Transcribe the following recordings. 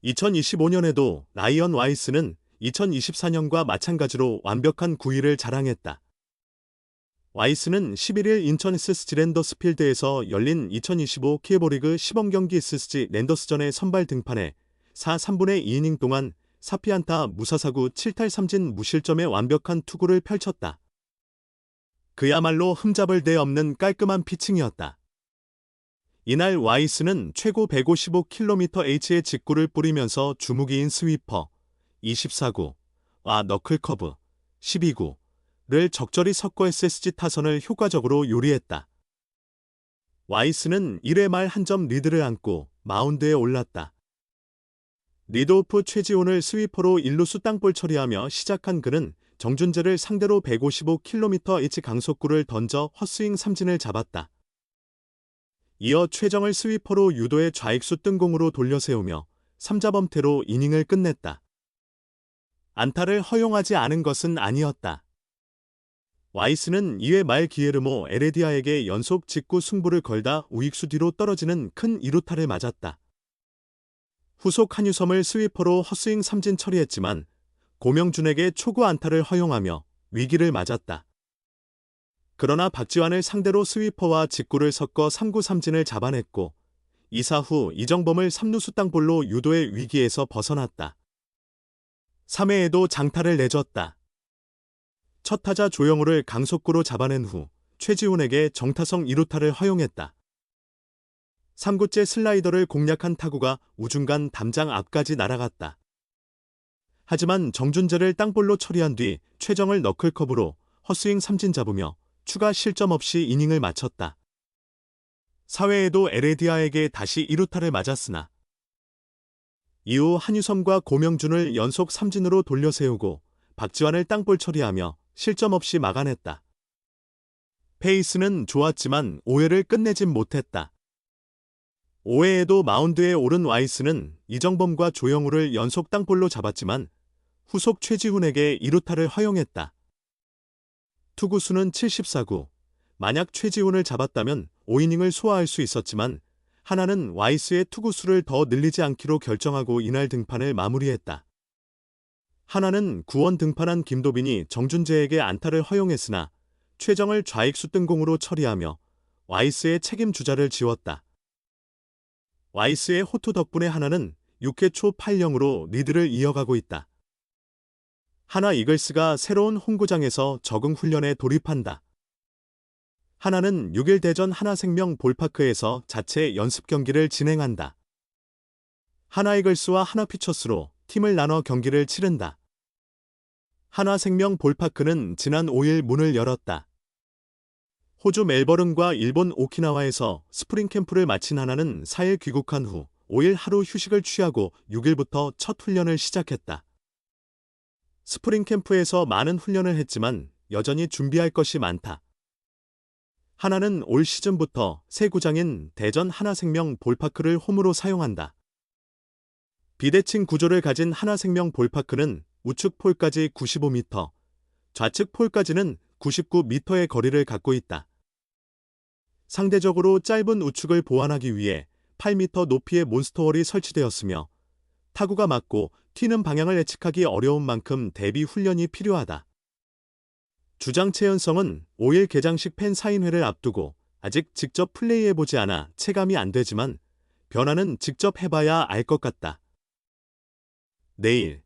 2025년에도 라이언 와이스는 2024년과 마찬가지로 완벽한 9위를 자랑했다. 와이스는 11일 인천 SSG 랜더스필드에서 열린 2025 키에보리그 시범경기 SSG 랜더스전에 선발 등판해 4, 3분의 2이닝 동안 4피안타 무사사구 7탈 3진 무실점의 완벽한 투구를 펼쳤다. 그야말로 흠잡을 데 없는 깔끔한 피칭이었다. 이날 와이스는 최고 155km/h의 직구를 뿌리면서 주무기인 스위퍼 24구와 너클커브 12구를 적절히 섞어 SSG 타선을 효과적으로 요리했다. 와이스는 1회 말 한 점 리드를 안고 마운드에 올랐다. 리드오프 최지훈을 스위퍼로 1루수 땅볼 처리하며 시작한 그는 정준재를 상대로 155km/h 강속구를 던져 헛스윙 삼진을 잡았다. 이어 최정을 스위퍼로 유도의 좌익수 뜬공으로 돌려세우며 3자범퇴로 이닝을 끝냈다. 안타를 허용하지 않은 것은 아니었다. 와이스는 2회 말 기에르모 에레디아에게 연속 직구 승부를 걸다 우익수 뒤로 떨어지는 큰 2루타를 맞았다. 후속 한유섬을 스위퍼로 헛스윙 삼진 처리했지만 고명준에게 초구 안타를 허용하며 위기를 맞았다. 그러나 박지환을 상대로 스위퍼와 직구를 섞어 3구 삼진을 잡아냈고 2사 후 이정범을 3루수 땅볼로 유도의 위기에서 벗어났다. 3회에도 장타를 내줬다. 첫 타자 조영우를 강속구로 잡아낸 후 최지훈에게 정타성 2루타를 허용했다. 3구째 슬라이더를 공략한 타구가 우중간 담장 앞까지 날아갔다. 하지만 정준재를 땅볼로 처리한 뒤 최정을 너클컵으로 헛스윙 삼진 잡으며 추가 실점 없이 이닝을 마쳤다. 4회에도 에레디아에게 다시 2루타를 맞았으나 이후 한유섬과 고명준을 연속 삼진으로 돌려세우고 박지환을 땅볼 처리하며 실점 없이 막아냈다. 페이스는 좋았지만 5회를 끝내진 못했다. 5회에도 마운드에 오른 와이스는 이정범과 조영우를 연속 땅볼로 잡았지만 후속 최지훈에게 2루타를 허용했다. 투구수는 74구. 만약 최지훈을 잡았다면 5이닝을 소화할 수 있었지만 하나는 와이스의 투구수를 더 늘리지 않기로 결정하고 이날 등판을 마무리했다. 하나는 구원 등판한 김도빈이 정준재에게 안타를 허용했으나 최정을 좌익수 뜬공으로 처리하며 와이스의 책임 주자를 지웠다. 와이스의 호투 덕분에 하나는 6회 초 8-0으로 리드를 이어가고 있다. 하나 이글스가 새로운 홈구장에서 적응 훈련에 돌입한다. 하나는 6일 대전 하나생명 볼파크에서 자체 연습 경기를 진행한다. 하나 이글스와 하나 피처스로 팀을 나눠 경기를 치른다. 하나생명 볼파크는 지난 5일 문을 열었다. 호주 멜버른과 일본 오키나와에서 스프링 캠프를 마친 하나는 4일 귀국한 후 5일 하루 휴식을 취하고 6일부터 첫 훈련을 시작했다. 스프링 캠프에서 많은 훈련을 했지만 여전히 준비할 것이 많다. 하나는 올 시즌부터 새 구장인 대전 하나생명 볼파크를 홈으로 사용한다. 비대칭 구조를 가진 하나생명 볼파크는 우측 폴까지 95m, 좌측 폴까지는 99m의 거리를 갖고 있다. 상대적으로 짧은 우측을 보완하기 위해 8m 높이의 몬스터월이 설치되었으며 타구가 맞고 튀는 방향을 예측하기 어려운 만큼 대비 훈련이 필요하다. 주장 최연성은 5일 개장식 팬 사인회를 앞두고 아직 직접 플레이해보지 않아 체감이 안 되지만 변화는 직접 해봐야 알 것 같다. 내일,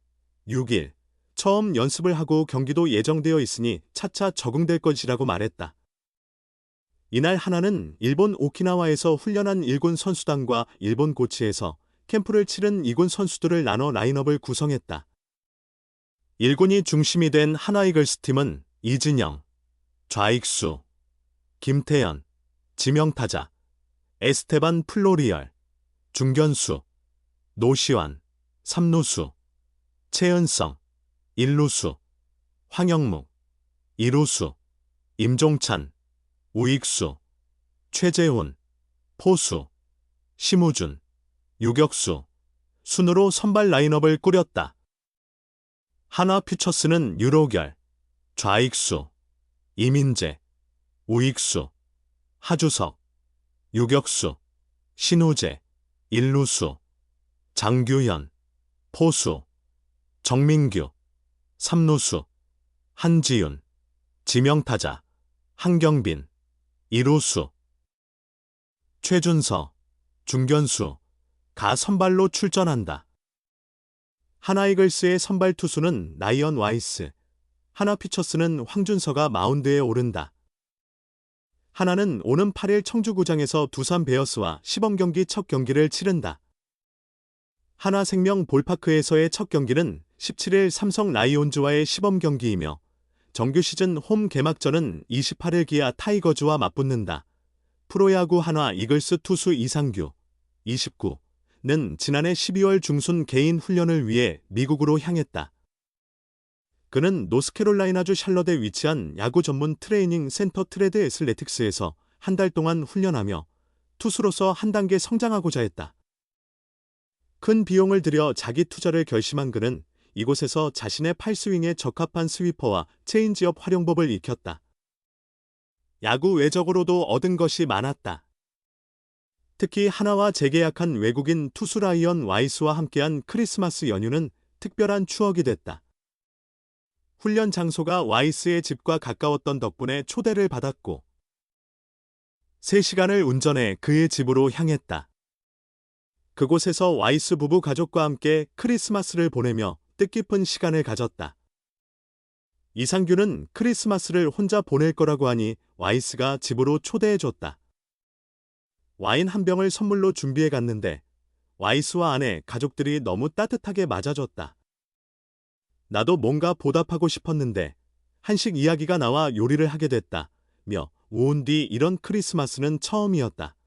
6일, 처음 연습을 하고 경기도 예정되어 있으니 차차 적응될 것이라고 말했다. 이날 하나는 일본 오키나와에서 훈련한 1군 선수단과 일본 고치에서 캠프를 치른 2군 선수들을 나눠 라인업을 구성했다. 1군이 중심이 된 하나 이글스 팀은 이진영, 좌익수, 김태현, 지명타자, 에스테반 플로리얼, 중견수, 노시환, 3루수, 최은성, 1루수, 황영묵, 2루수, 임종찬, 우익수, 최재훈, 포수, 심우준, 유격수, 순으로 선발 라인업을 꾸렸다. 하나 퓨처스는 유로결, 좌익수, 이민재, 우익수, 하주석, 유격수, 신우재, 1루수, 장규현, 포수 정민규, 삼루수 한지윤, 지명타자 한경빈, 이루수 최준서, 중견수 가 선발로 출전한다. 하나이글스의 선발 투수는 라이언 와이스, 하나피처스는 황준서가 마운드에 오른다. 하나는 오는 8일 청주구장에서 두산 베어스와 시범경기 첫 경기를 치른다. 하나생명 볼파크에서의 첫 경기는 17일 삼성 라이온즈와의 시범경기이며 정규 시즌 홈 개막전은 28일 기아 타이거즈와 맞붙는다. 프로야구 한화 이글스 투수 이상규, 29는 지난해 12월 중순 개인 훈련을 위해 미국으로 향했다. 그는 노스캐롤라이나주 샬럿에 위치한 야구 전문 트레이닝 센터 트레드 애슬레틱스에서 한 달 동안 훈련하며 투수로서 한 단계 성장하고자 했다. 큰 비용을 들여 자기 투자를 결심한 그는 이곳에서 자신의 팔스윙에 적합한 스위퍼와 체인지업 활용법을 익혔다. 야구 외적으로도 얻은 것이 많았다. 특히 하나와 재계약한 외국인 투수 라이언 와이스와 함께한 크리스마스 연휴는 특별한 추억이 됐다. 훈련 장소가 와이스의 집과 가까웠던 덕분에 초대를 받았고 3시간을 운전해 그의 집으로 향했다. 그곳에서 와이스 부부 가족과 함께 크리스마스를 보내며 뜻깊은 시간을 가졌다. 이상규는 크리스마스를 혼자 보낼 거라고 하니 와이스가 집으로 초대해줬다. 와인 한 병을 선물로 준비해 갔는데 와이스와 아내, 가족들이 너무 따뜻하게 맞아줬다. 나도 뭔가 보답하고 싶었는데 한식 이야기가 나와 요리를 하게 됐다며 오은 뒤 이런 크리스마스는 처음이었다.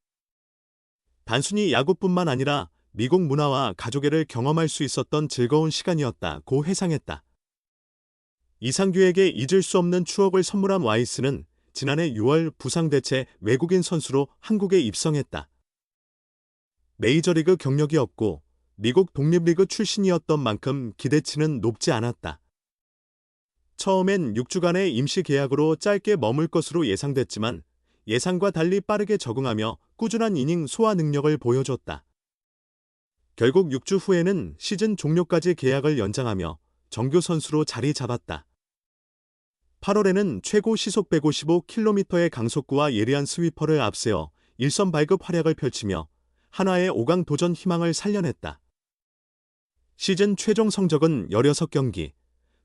단순히 야구뿐만 아니라 미국 문화와 가족애를 경험할 수 있었던 즐거운 시간이었다고 회상했다. 이상규에게 잊을 수 없는 추억을 선물한 와이스는 지난해 6월 부상대체 외국인 선수로 한국에 입성했다. 메이저리그 경력이 없고 미국 독립리그 출신이었던 만큼 기대치는 높지 않았다. 처음엔 6주간의 임시 계약으로 짧게 머물 것으로 예상됐지만 예상과 달리 빠르게 적응하며 꾸준한 이닝 소화 능력을 보여줬다. 결국 6주 후에는 시즌 종료까지 계약을 연장하며 정규 선수로 자리 잡았다. 8월에는 최고 시속 155km의 강속구와 예리한 스위퍼를 앞세워 일선 발급 활약을 펼치며 한화의 5강 도전 희망을 살려냈다. 시즌 최종 성적은 16경기,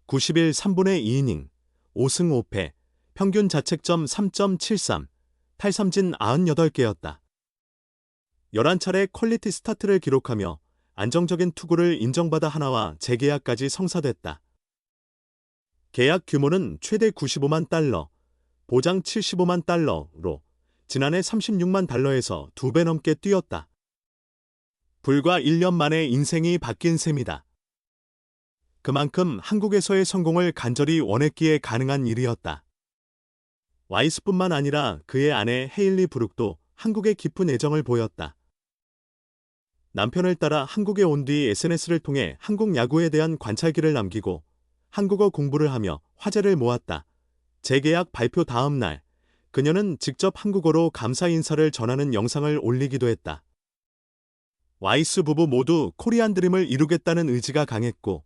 90일 3분의 2이닝, 5승 5패, 평균 자책점 3.73, 탈삼진 98개였다. 11차례 퀄리티 스타트를 기록하며 안정적인 투구를 인정받아 하나와 재계약까지 성사됐다. 계약 규모는 최대 95만 달러, 보장 75만 달러로 지난해 36만 달러에서 2배 넘게 뛰었다. 불과 1년 만에 인생이 바뀐 셈이다. 그만큼 한국에서의 성공을 간절히 원했기에 가능한 일이었다. 와이스뿐만 아니라 그의 아내 헤일리 브룩도 한국에 깊은 애정을 보였다. 남편을 따라 한국에 온 뒤 SNS를 통해 한국 야구에 대한 관찰기를 남기고 한국어 공부를 하며 화제를 모았다. 재계약 발표 다음 날, 그녀는 직접 한국어로 감사 인사를 전하는 영상을 올리기도 했다. 와이스 부부 모두 코리안 드림을 이루겠다는 의지가 강했고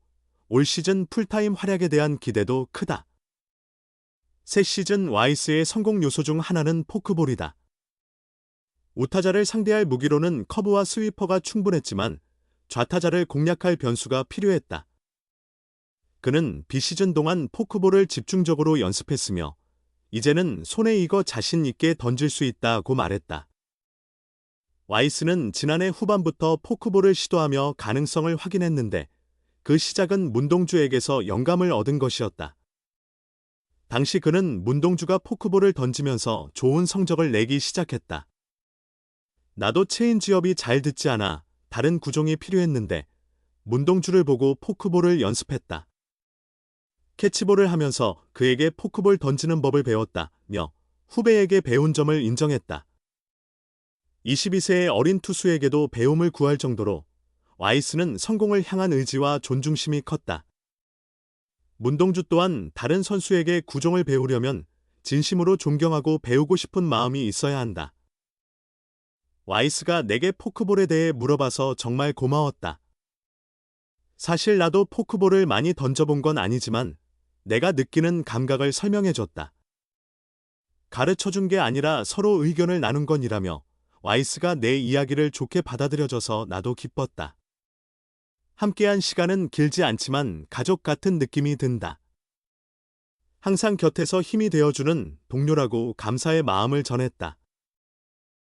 올 시즌 풀타임 활약에 대한 기대도 크다. 새 시즌 와이스의 성공 요소 중 하나는 포크볼이다. 우타자를 상대할 무기로는 커브와 스위퍼가 충분했지만 좌타자를 공략할 변수가 필요했다. 그는 비시즌 동안 포크볼을 집중적으로 연습했으며 이제는 손에 익어 자신 있게 던질 수 있다고 말했다. 와이스는 지난해 후반부터 포크볼을 시도하며 가능성을 확인했는데 그 시작은 문동주에게서 영감을 얻은 것이었다. 당시 그는 문동주가 포크볼을 던지면서 좋은 성적을 내기 시작했다. 나도 체인지업이 잘 듣지 않아 다른 구종이 필요했는데 문동주를 보고 포크볼을 연습했다. 캐치볼을 하면서 그에게 포크볼 던지는 법을 배웠다며 후배에게 배운 점을 인정했다. 22세의 어린 투수에게도 배움을 구할 정도로 와이스는 성공을 향한 의지와 존중심이 컸다. 문동주 또한 다른 선수에게 구종을 배우려면 진심으로 존경하고 배우고 싶은 마음이 있어야 한다. 와이스가 내게 포크볼에 대해 물어봐서 정말 고마웠다. 사실 나도 포크볼을 많이 던져본 건 아니지만 내가 느끼는 감각을 설명해줬다. 가르쳐준 게 아니라 서로 의견을 나눈 건이라며 와이스가 내 이야기를 좋게 받아들여줘서 나도 기뻤다. 함께한 시간은 길지 않지만 가족 같은 느낌이 든다. 항상 곁에서 힘이 되어주는 동료라고 감사의 마음을 전했다.